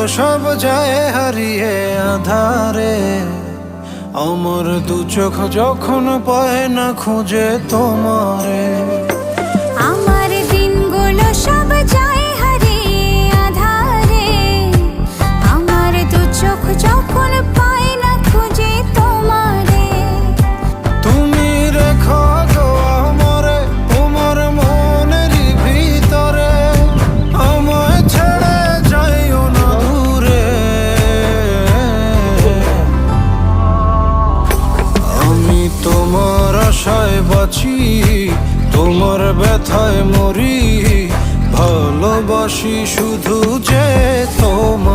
সব যায় হারিয়ে আধারে। আমার দু চোখ যখন পায় না খুঁজে তোমারে। আমার দিনগুলো সব যায় হারিয়ে আঁধারে। আমার দু চোখ যখন পায় না খুঁজে তোমারে। তুমি রেখো গো আমারে তোমার মনেরই ভিতরে, আমায় ছেড়ে যাইও না দূরে। আমি তোমার আশায় বাঁচি, তোমার ব্যথায় মরি, ভালোবাসি শুধু যে তোমার।